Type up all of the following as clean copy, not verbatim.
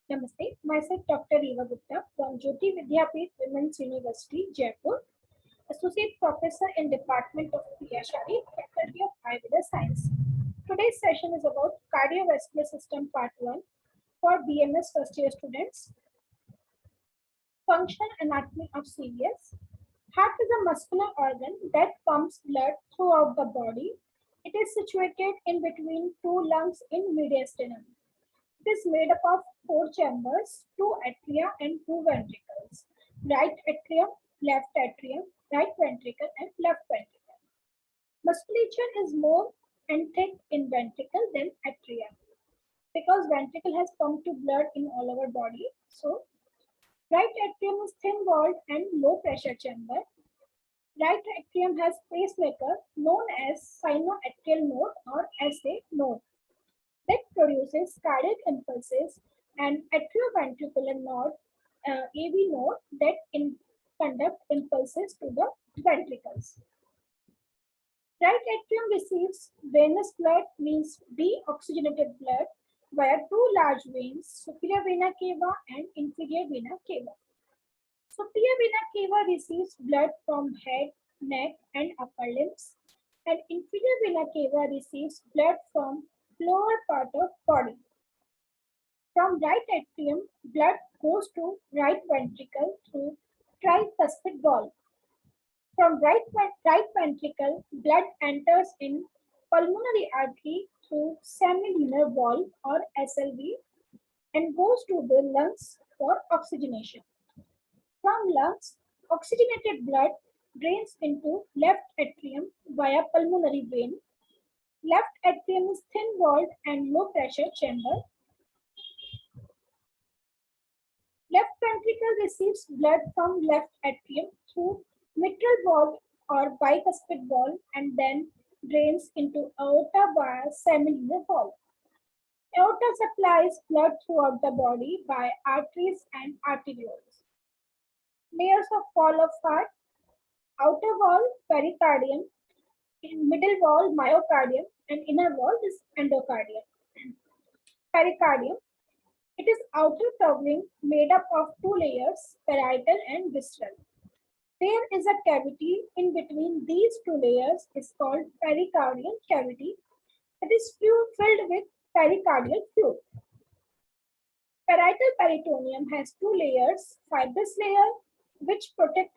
Namaste, myself Dr. Eva Gupta from JAYOTI VIDYAPEETH Women's University, Jaipur, Associate Professor in Department of KRIYA SHARIR, Faculty of Ayurveda Science. Today's session is about Cardiovascular System Part 1 for BMS first year students. Function anatomy of CVS. Heart is a muscular organ that pumps blood throughout the body. It is situated in between two lungs in mediastinum. It is made up of 4 chambers, 2 atria and 2 ventricles. Right atrium, left atrium, right ventricle and left ventricle. Musculature is more and thick in ventricle than atria because ventricle has pumped to blood in all our body. So right atrium is thin walled and low pressure chamber. Right atrium has pacemaker known as sinoatrial node or SA node that produces cardiac impulses, and atrioventricular node, AV node, that conduct impulses to the ventricles. Right atrium receives venous blood, means deoxygenated blood, via two large veins, superior vena cava and inferior vena cava. Superior vena cava receives blood from head, neck, and upper limbs, and inferior vena cava receives blood from lower part of body. From right atrium, blood goes to right ventricle through tricuspid valve. From right ventricle, blood enters in pulmonary artery through semilunar valve or SLV and goes to the lungs for oxygenation. From lungs, oxygenated blood drains into left atrium via pulmonary vein. Left atrium is thin-walled and low-pressure chamber. Left ventricle receives blood from left atrium through mitral valve or bicuspid valve and then drains into aorta via semilunar valve. Aorta supplies blood throughout the body by arteries and arterioles. Layers of wall of heart: outer wall, pericardium; middle wall, myocardium; and inner wall is endocardium. Pericardium. It is outer covering made up of 2 layers, parietal and visceral. There is a cavity in between these 2 layers is called pericardial cavity. It is filled with pericardial fluid. Parietal peritoneum has 2 layers, fibrous layer which protect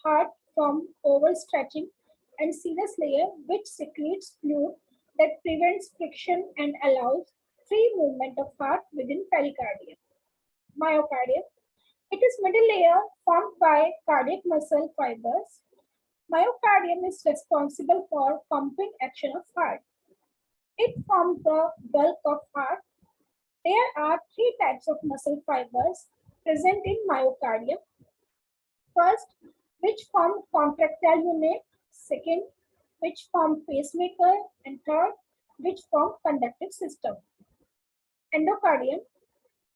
heart from overstretching and serous layer which secretes fluid that prevents friction and allows free movement of heart within pericardium. Myocardium. It is middle layer formed by cardiac muscle fibers. Myocardium is responsible for pumping action of heart. It forms the bulk of heart. There are 3 types of muscle fibers present in myocardium. First, which form contractile unit; second, which form pacemaker; and third, which form conductive system. Endocardium.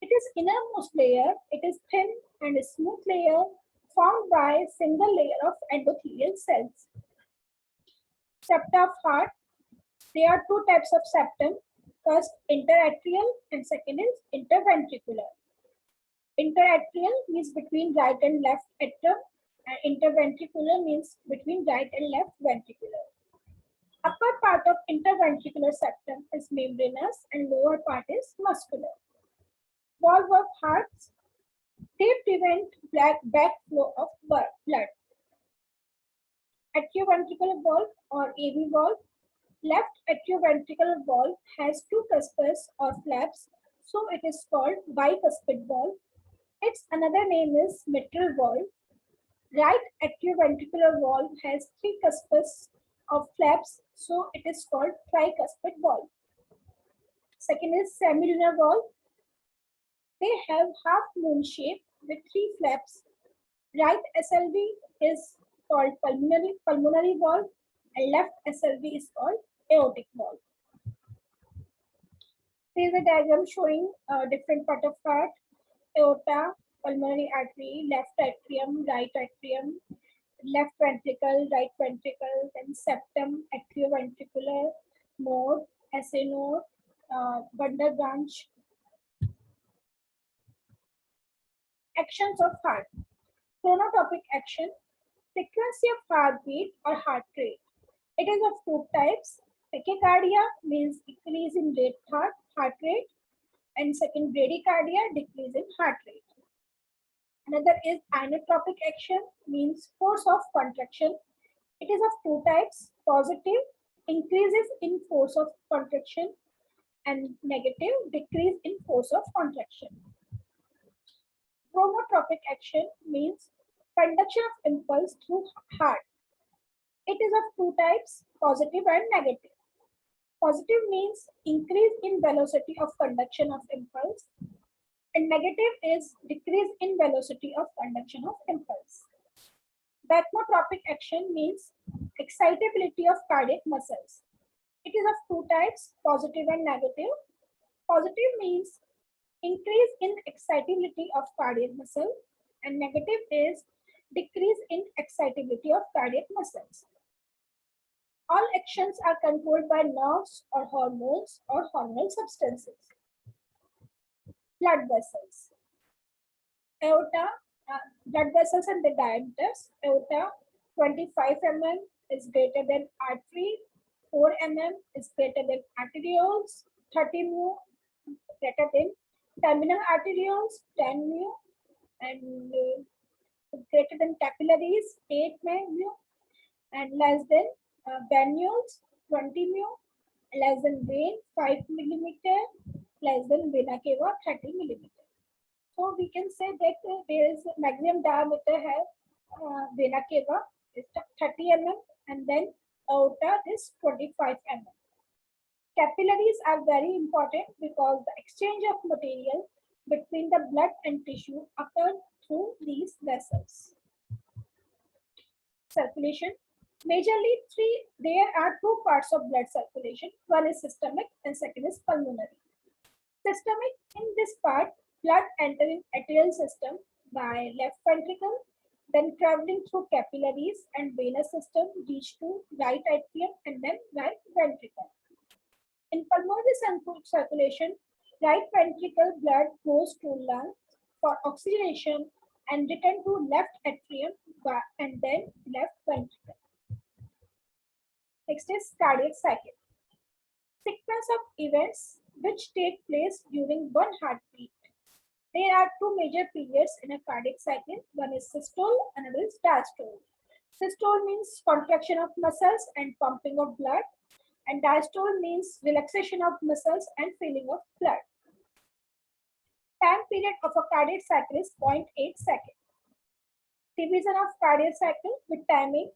It is innermost layer. It is thin and smooth layer formed by a single layer of endothelial cells. Septa of heart. There are 2 types of septum. First, interatrial and second is interventricular. Interatrial means between right and left atrium, and interventricular means between right and left ventricular. Upper part of interventricular septum is membranous and lower part is muscular. Valve of hearts. They prevent backflow of blood. Atrioventricular valve or AV valve. Left atrioventricular valve has 2 cuspes or flaps, so it is called bicuspid valve. Its another name is mitral valve. Right atrioventricular valve has 3 cuspes of flaps, so it is called tricuspid valve. Second is semilunar valve. They have half moon shape with 3 flaps. Right SLV is called pulmonary valve and left SLV is called aortic valve. There is a diagram showing different part of heart: aorta, pulmonary artery, left atrium, right atrium, left ventricle, right ventricle, then septum, atrioventricular node, SA node, bundle branch. Actions of heart. Chronotropic action, frequency of heartbeat or heart rate. It is of two types. Tachycardia means increase in heart rate, and second bradycardia, decrease in heart rate. Another is inotropic action, means force of contraction. It is of two types. Positive, increases in force of contraction, and negative, decrease in force of contraction. Chronotropic action means conduction of impulse through heart. It is of two types, positive and negative. Positive means increase in velocity of conduction of impulse, and negative is decrease in velocity of conduction of impulse. Bathmotropic action means excitability of cardiac muscles. It is of two types, positive and negative. Positive means increase in excitability of cardiac muscle, and negative is decrease in excitability of cardiac muscles. All actions are controlled by nerves or hormones or hormonal substances. Blood vessels. Aorta, blood vessels and the diameters. Aorta 25 mm is greater than artery, 4 mm is greater than arterioles, 30 mu greater than terminal arterioles, 10 mu, and greater than capillaries, 8 mu, and less than venules, 20 mu, less than vein, 5 millimeter, less than vena cava, 30 millimeter. So we can say that there is maximum diameter have vena cava is 30 mm, and then aorta is 25 mm. Capillaries are very important because the exchange of material between the blood and tissue occurs through these vessels. Circulation. Majorly there are two parts of blood circulation. One is systemic and second is pulmonary. Systemic, in this part, blood entering arterial system by left ventricle, then traveling through capillaries and venous system reach to right atrium and then right ventricle. In pulmonary circulation, right ventricle blood goes to lungs for oxygenation and return to left atrium and then left ventricle. Next is cardiac cycle. Sequence of events which take place during one heartbeat. There are two major periods in a cardiac cycle. One is systole, another is diastole. Systole means contraction of muscles and pumping of blood, and diastole means relaxation of muscles and filling of blood. Time period of a cardiac cycle is 0.8 seconds. Division of cardiac cycle with timing.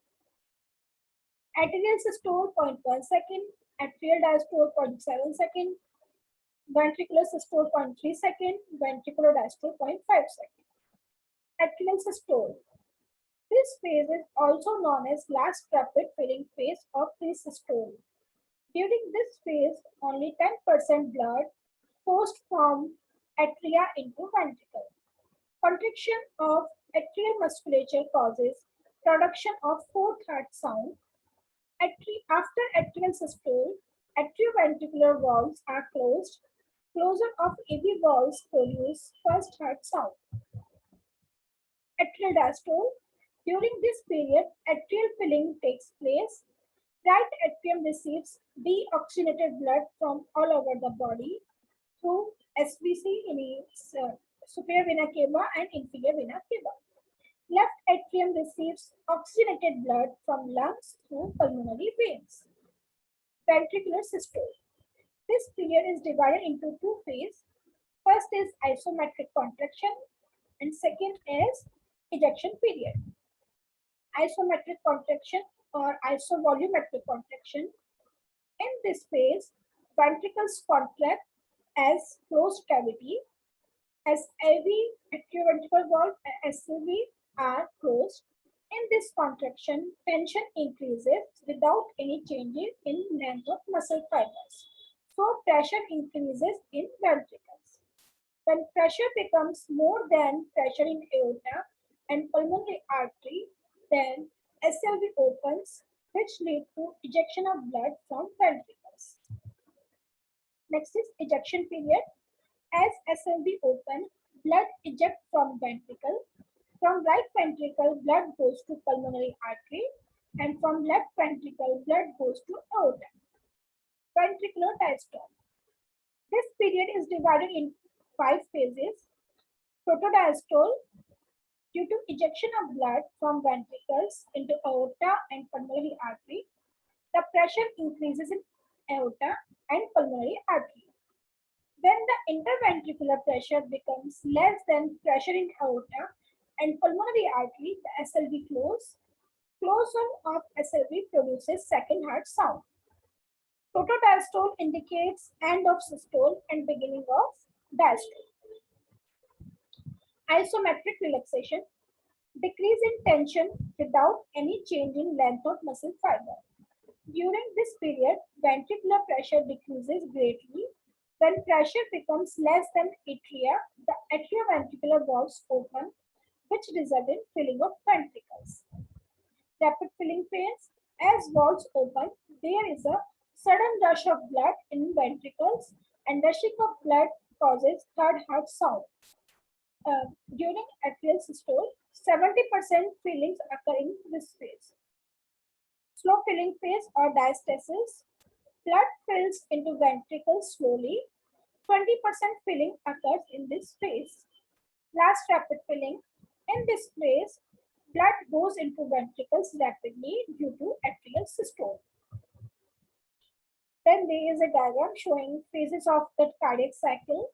Arterial systole 0.1 second, atrial diastole 0.7 second, ventricular systole 0.3 second, ventricular diastole 0.5 second. Atrial systole. This phase is also known as last rapid filling phase or pre-systole. During this phase, only 10% blood forced from atria into ventricle. Contraction of atrial musculature causes production of fourth heart sound. After atrial systole, atrioventricular valves are closed. Closure of AV valves produce first heart sound. Atrial diastole. During this period, atrial filling takes place. Right atrium receives deoxygenated blood from all over the body through SVC in superior vena cava and inferior vena cava. Left atrium receives oxygenated blood from lungs through pulmonary veins. Ventricular systole. This period is divided into two phases. First is isometric contraction and second is ejection period. Isometric contraction or isovolumetric contraction. In this phase, ventricles contract as closed cavity, as AV, atrioventricular valve, and SCV are closed. In this contraction, tension increases without any changes in length of muscle fibers. So pressure increases in ventricles. When pressure becomes more than pressure in aorta and pulmonary artery, then SLV opens, which leads to ejection of blood from ventricles. Next is ejection period. As SLV opens, blood ejects from ventricle. From right ventricle, blood goes to pulmonary artery, and from left ventricle, blood goes to aorta. Ventricular diastole. This period is divided in 5 phases. Protodiastole, due to ejection of blood from ventricles into aorta and pulmonary artery, the pressure increases in aorta and pulmonary artery. When the interventricular pressure becomes less than pressure in aorta and pulmonary artery, the SLV close. Closure of SLV produces second heart sound. Protodiastole indicates end of systole and beginning of diastole. Isometric relaxation, decrease in tension without any change in length of muscle fiber. During this period, ventricular pressure decreases greatly. When pressure becomes less than atria, the atrioventricular valves open, which result in filling of ventricles. Rapid filling phase. As valves open, there is a sudden rush of blood in ventricles, and rushing of blood causes third heart sound. During atrial systole, 70% fillings occur in this phase. Slow filling phase or diastasis. Blood fills into ventricles slowly. 20% filling occurs in this phase. Last rapid filling. In this phase, blood goes into ventricles rapidly due to atrial systole. Then there is a diagram showing phases of the cardiac cycle.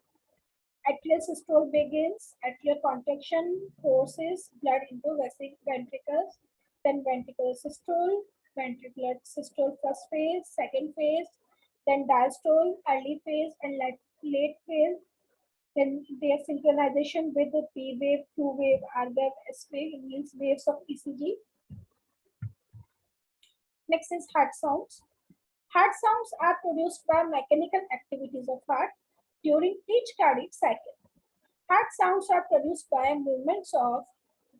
Atrial systole begins, atrial contraction forces blood into ventricles, then ventricular ventricular systole first phase, second phase, then diastole, early phase, and late phase. Then their synchronization with the P wave, Q wave, R wave, S wave means waves of ECG. Next is heart sounds. Heart sounds are produced by mechanical activities of heart during each cardiac cycle. Heart sounds are produced by movements of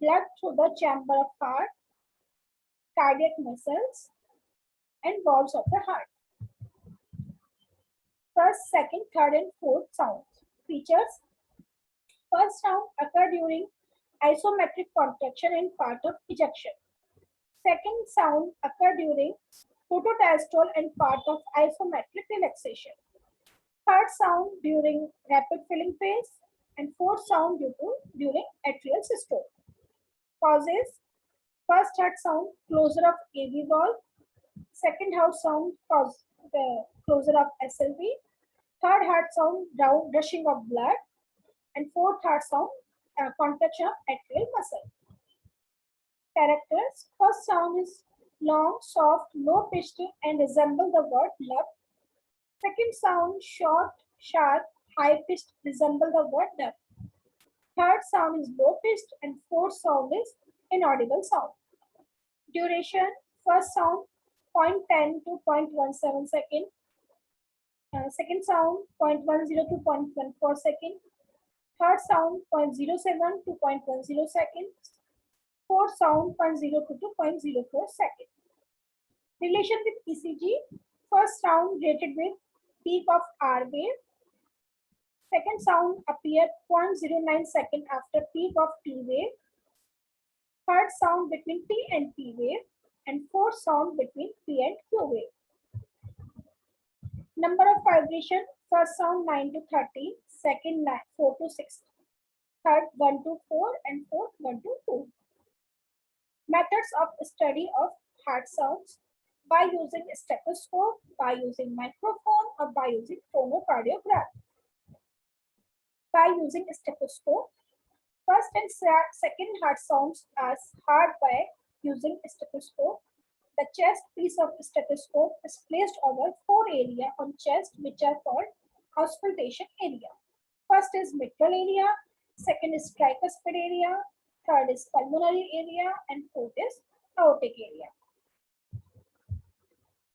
blood through the chamber of heart, cardiac muscles, and valves of the heart. First, second, third, and fourth sounds. Features. First sound occur during isometric contraction and part of ejection. Second sound occur during protodiastole and part of isometric relaxation. Third sound during rapid filling phase, and fourth sound during atrial systole. Causes. First heart sound, closure of AV valve. Second heart sound, cause the closure of SLV. Third heart sound, rushing of blood. And fourth heart sound, contraction of atrial muscle. Characters. First sound is long, soft, low pitched and resemble the word love. Second sound, short, sharp, high pitched, resemble the word dove. Third sound is low pitched and fourth sound is inaudible sound. Duration. First sound 0.10 to 0.17 second. Second sound 0.10 to 0.14 second. Third sound 0.07 to 0.10 seconds. Fourth sound 0.02 to 0.04 second. Relation with ECG. First sound rated with peak of R wave. Second sound appear 0.09 second after peak of T wave. Third sound between T and P wave. And fourth sound between P and Q wave. Number of vibration. First sound 9 to 30. Second 4 to 6. Third 1 to 4 and fourth 1 to 2. Methods of study of heart sounds. By using stethoscope, by using microphone, or by using phonocardiograph. By using stethoscope, first and second heart sounds are heard by using stethoscope. The chest piece of stethoscope is placed over 4 areas on chest which are called auscultation area. First is mitral area, second is tricuspid area, third is pulmonary area, and fourth is aortic area.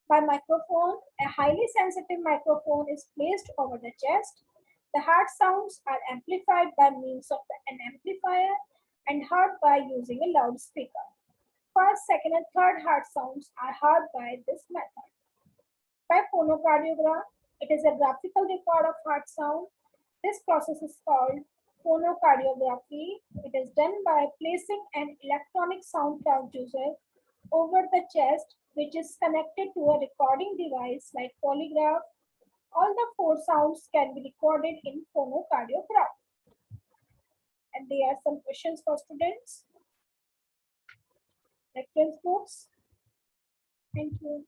By microphone, a highly sensitive microphone is placed over the chest. The heart sounds are amplified by means of an amplifier and heard by using a loudspeaker. First, second, and third heart sounds are heard by this method. By phonocardiograph, it is a graphical record of heart sound. This process is called Phonocardiography. It is done by placing an electronic sound transducer over the chest, which is connected to a recording device like polygraph. All the four sounds can be recorded in phonocardiograph. And there are some questions for students. Reference books. Thank you.